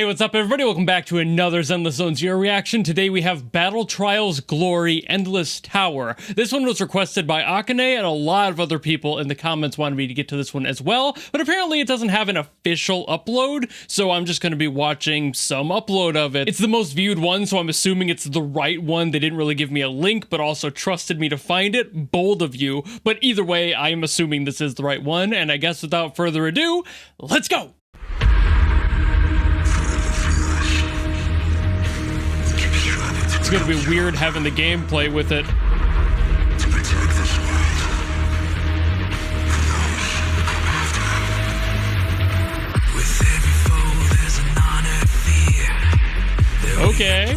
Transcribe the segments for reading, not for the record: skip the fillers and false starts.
Hey, what's up everybody? Welcome back to another Zenless Zone Zero reaction. Today we have Battle Trials Glory Endless Tower. This one was requested by Akane, and a lot of other people in the comments wanted me to get to this one as well, but apparently it doesn't have an official upload, so I'm just going to be watching some upload of it. It's the most viewed one, so I'm assuming it's the right one. They didn't really give me a link, but also trusted me to find it. Bold of you. But either way, I'm assuming this is the right one, and I guess without further ado, let's go! It's gonna be weird having the gameplay with it. Okay,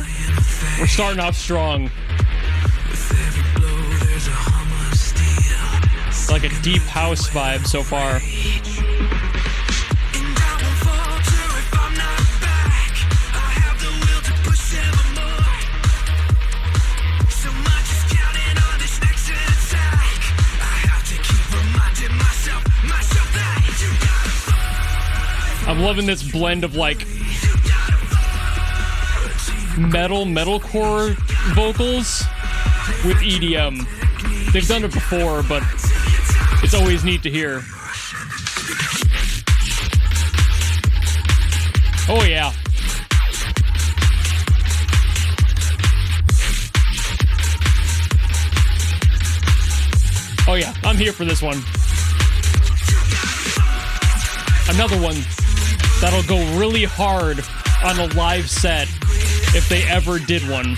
we're starting off strong. It's like a deep house vibe so far. I'm loving this blend of like metalcore vocals with EDM. They've done it before, but it's always neat to hear. Oh yeah. Oh yeah, I'm here for this one. Another one that'll go really hard on a live set if they ever did one.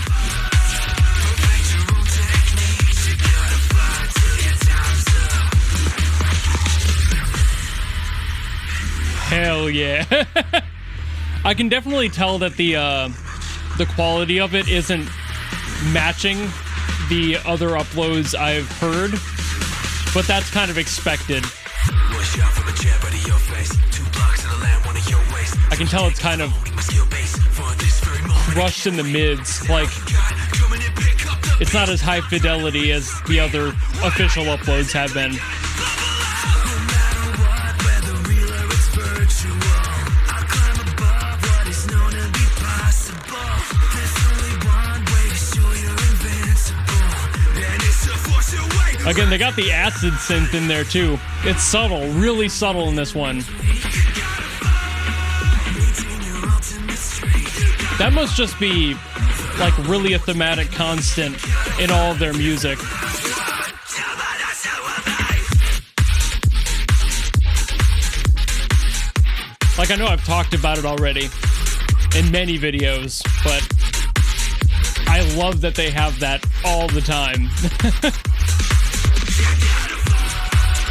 Hell yeah. I can definitely tell that the quality of it isn't matching the other uploads I've heard, but that's kind of expected. I can tell it's kind of crushed in the mids, like it's not as high fidelity as the other official uploads have been. Again, they got the acid synth in there too. It's subtle, really subtle in this one. That must just be like really a thematic constant in all of their music. Like, I know I've talked about it already in many videos, but I love that they have that all the time.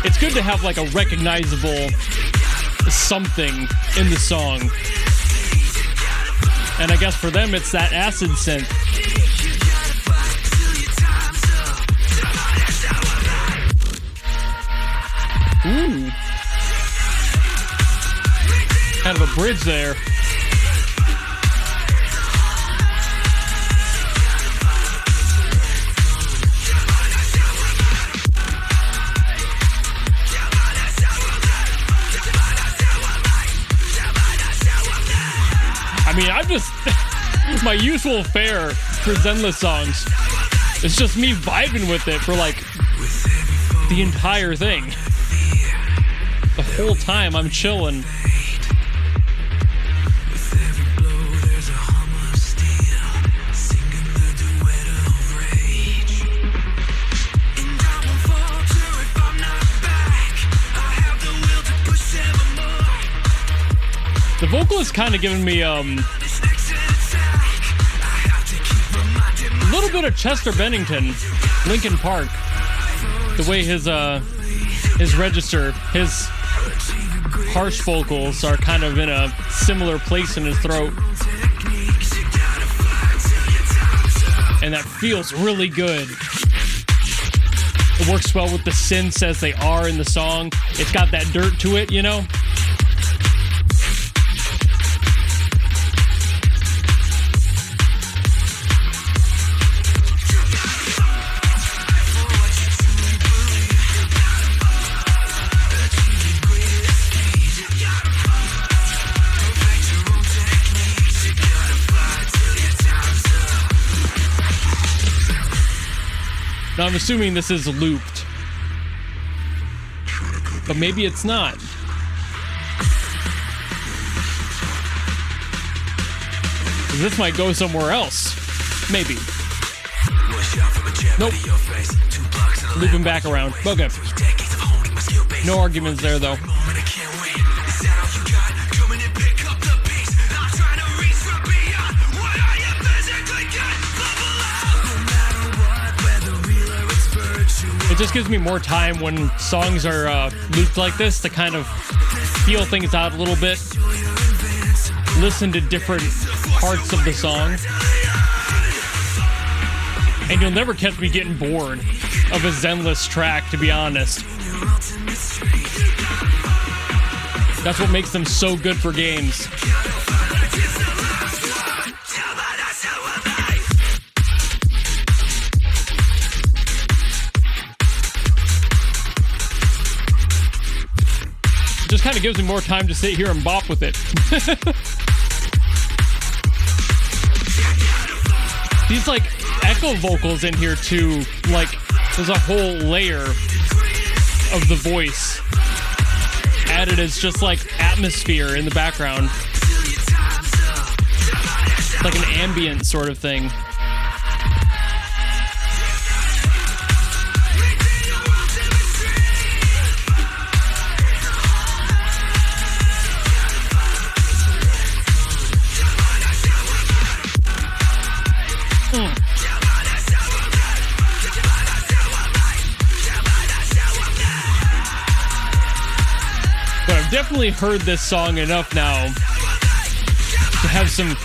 It's good to have like a recognizable something in the song. And I guess for them, it's that acid synth. Ooh. Kind of a bridge there. I mean, I'm just my usual fare for Zenless songs. It's just me vibing with it for like the entire thing. The whole time I'm chilling. The vocal is kind of giving me a little bit of Chester Bennington, Linkin Park. The way his register, his harsh vocals are kind of in a similar place in his throat. And that feels really good. It works well with the synths as they are in the song. It's got that dirt to it, you know? Now I'm assuming this is looped, but maybe it's not. This might go somewhere else. Maybe. Nope. Looping back around. Okay. No arguments there, though. It just gives me more time when songs are looped like this to kind of feel things out a little bit. Listen to different parts of the song. And you'll never catch me getting bored of a Zenless track, to be honest. That's what makes them so good for games. It just kind of gives me more time to sit here and bop with it. These, like, echo vocals in here, too. Like, there's a whole layer of the voice added as just, like, atmosphere in the background. Like an ambient sort of thing. Definitely heard this song enough now to have some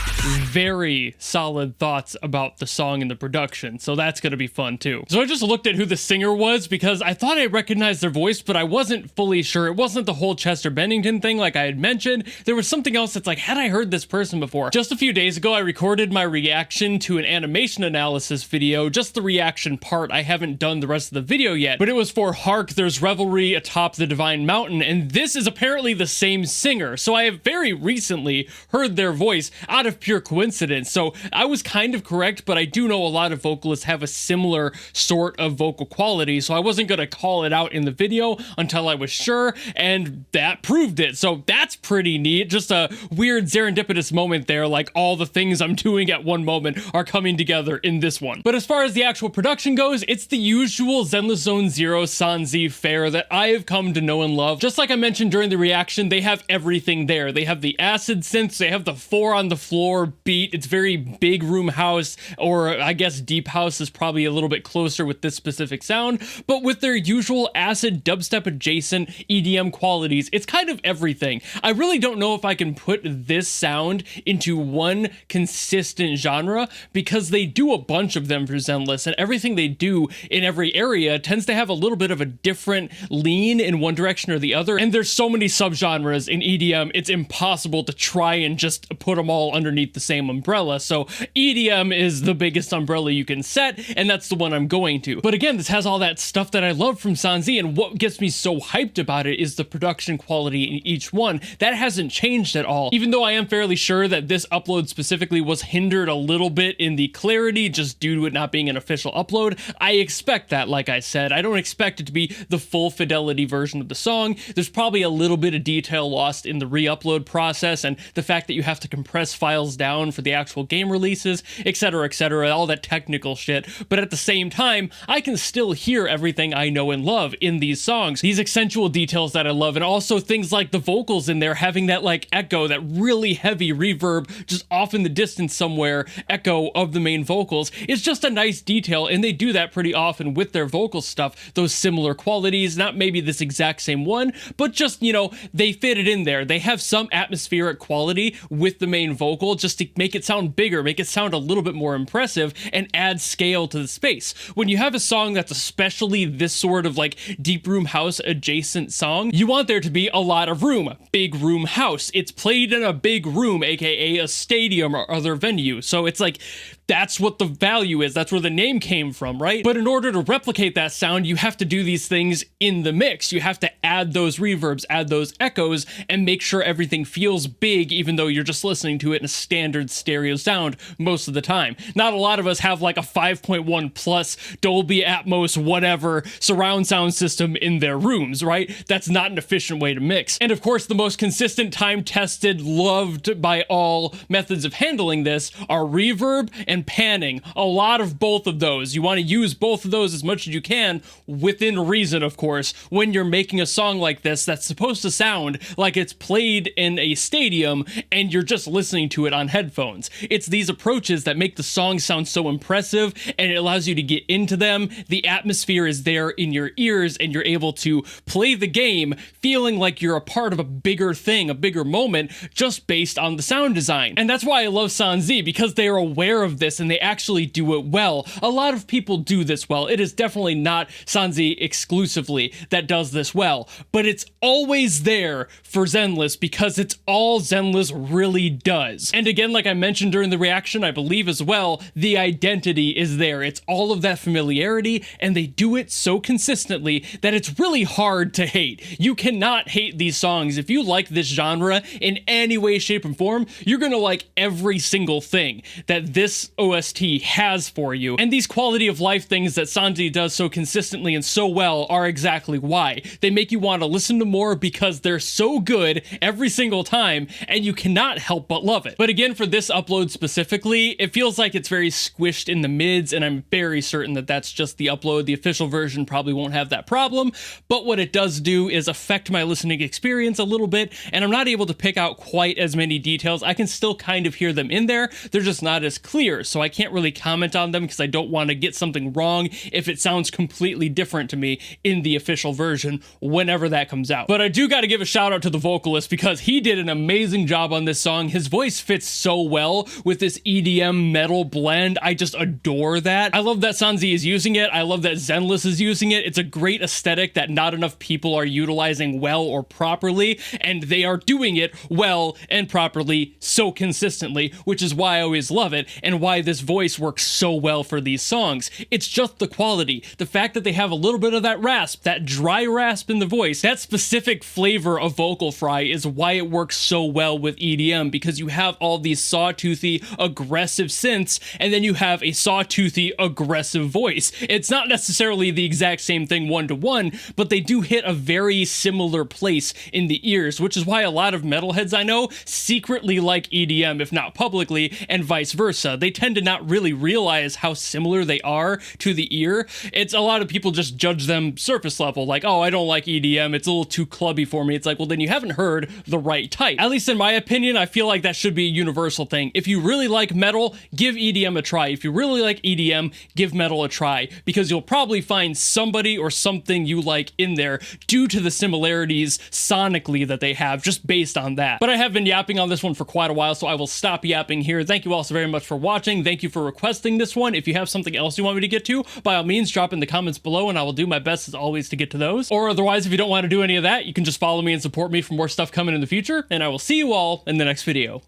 very solid thoughts about the song and the production, so that's gonna be fun too. So I just looked at who the singer was because I thought I recognized their voice, but I wasn't fully sure. It wasn't the whole Chester Bennington thing like I had mentioned. There was something else that's like, had I heard this person before? Just a few days ago, I recorded my reaction to an animation analysis video, just the reaction part. I haven't done the rest of the video yet, but it was for Hark, There's Revelry Atop the Divine Mountain, and this is apparently the same singer. So I have very recently heard their voice out of pure coincidence. So I was kind of correct, but I do know a lot of vocalists have a similar sort of vocal quality, so I wasn't going to call it out in the video until I was sure, and that proved it. So that's pretty neat. Just a weird serendipitous moment there, like all the things I'm doing at one moment are coming together in this one. But as far as the actual production goes, it's the usual Zenless Zone Zero Sanzi fare that I have come to know and love. Just like I mentioned during the reaction, they have everything there. They have the acid synths, they have the 4 on the floor beat. It's very big room house, or I guess deep house is probably a little bit closer with this specific sound, but with their usual acid dubstep adjacent EDM qualities, it's kind of everything. I really don't know if I can put this sound into one consistent genre because they do a bunch of them for Zenless, and everything they do in every area tends to have a little bit of a different lean in one direction or the other, and there's so many subgenres in EDM, it's impossible to try and just put them all underneath the same umbrella. So EDM is the biggest umbrella you can set, and that's the one I'm going to. But again, this has all that stuff that I love from Sanzi, and what gets me so hyped about it is the production quality in each one. That hasn't changed at all. Even though I am fairly sure that this upload specifically was hindered a little bit in the clarity just due to it not being an official upload, I expect that, like I said. I don't expect it to be the full fidelity version of the song. There's probably a little bit of detail lost in the re-upload process, and the fact that you have to compress files down for the actual game releases, etc., all that technical shit. But at the same time, I can still hear everything I know and love in these songs. These accentual details that I love, and also things like the vocals in there having that like echo, that really heavy reverb just off in the distance somewhere, echo of the main vocals. It's just a nice detail, and they do that pretty often with their vocal stuff. Those similar qualities, not maybe this exact same one, but just, you know, they fit it in there. They have some atmospheric quality with the main vocal just to make it sound bigger, make it sound a little bit more impressive, and add scale to the space. When you have a song that's especially this sort of like deep room house adjacent song, you want there to be a lot of room. Big room house. It's played in a big room, aka a stadium or other venue. So it's like that's what the value is. That's where the name came from, right? But in order to replicate that sound, you have to do these things in the mix. You have to add those reverbs, add those echoes, and make sure everything feels big, even though you're just listening to it in a standard stereo sound most of the time. Not a lot of us have like a 5.1 plus Dolby Atmos whatever surround sound system in their rooms, right? That's not an efficient way to mix. And of course, the most consistent, time-tested, loved by all methods of handling this are reverb and panning. A lot of both of those. You want to use both of those as much as you can, within reason, of course, when you're making a song like this that's supposed to sound like it's played in a stadium and you're just listening to it on headphones. It's these approaches that make the song sound so impressive, and it allows you to get into them. The atmosphere is there in your ears, and you're able to play the game feeling like you're a part of a bigger thing, a bigger moment, just based on the sound design. And that's why I love Sanzi, because they are aware of this and they actually do it well. A lot of people do this well. It is definitely not Sanzi exclusively that does this well, but it's always there for Zenless because it's all Zenless really does. And again, like I mentioned during the reaction, I believe as well, the identity is there. It's all of that familiarity, and they do it so consistently that it's really hard to hate. You cannot hate these songs. If you like this genre in any way, shape, and form, you're gonna like every single thing that this OST has for you. And these quality of life things that Sanji does so consistently and so well are exactly why. They make you want to listen to more because they're so good every single time, and you cannot help but love it. But again, for this upload specifically, it feels like it's very squished in the mids, and I'm very certain that that's just the upload. The official version probably won't have that problem, but what it does do is affect my listening experience a little bit, and I'm not able to pick out quite as many details. I can still kind of hear them in there. They're just not as clear, so I can't really comment on them because I don't want to get something wrong if it sounds completely different to me in the official version whenever that comes out. But I do got to give a shout out to the vocalist because he did an amazing job on this song. His voice fits so well with this EDM metal blend. I just adore that. I love that Sanzi is using it. I love that Zenless is using it. It's a great aesthetic that not enough people are utilizing well or properly, and they are doing it well and properly so consistently, which is why I always love it and why this voice works so well for these songs. It's just the quality. The fact that they have a little bit of that rasp, that dry rasp in the voice, that specific flavor of vocal fry is why it works so well with EDM, because you have all these sawtoothy, aggressive synths, and then you have a sawtoothy, aggressive voice. It's not necessarily the exact same thing one-to-one, but they do hit a very similar place in the ears, which is why a lot of metalheads I know secretly like EDM, if not publicly, and vice versa. They tend to not really realize how similar they are to the ear. It's a lot of people just judge them surface level, like, oh, I don't like EDM, it's a little too clubby for me. It's like, well, then you haven't heard the right type. At least in my opinion, I feel like that should be a universal thing. If you really like metal, give EDM a try. If you really like EDM, give metal a try, because you'll probably find somebody or something you like in there due to the similarities sonically that they have, just based on that. But I have been yapping on this one for quite a while, so I will stop yapping here. Thank you all so very much for watching. Thank you for requesting this one. If you have something else you want me to get to, by all means, drop in the comments below, and I will do my best as always to get to those. Or otherwise, if you don't want to do any of that, you can just follow me and support me for more stuff coming in the future, and I will see you all in the next video.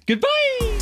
Goodbye!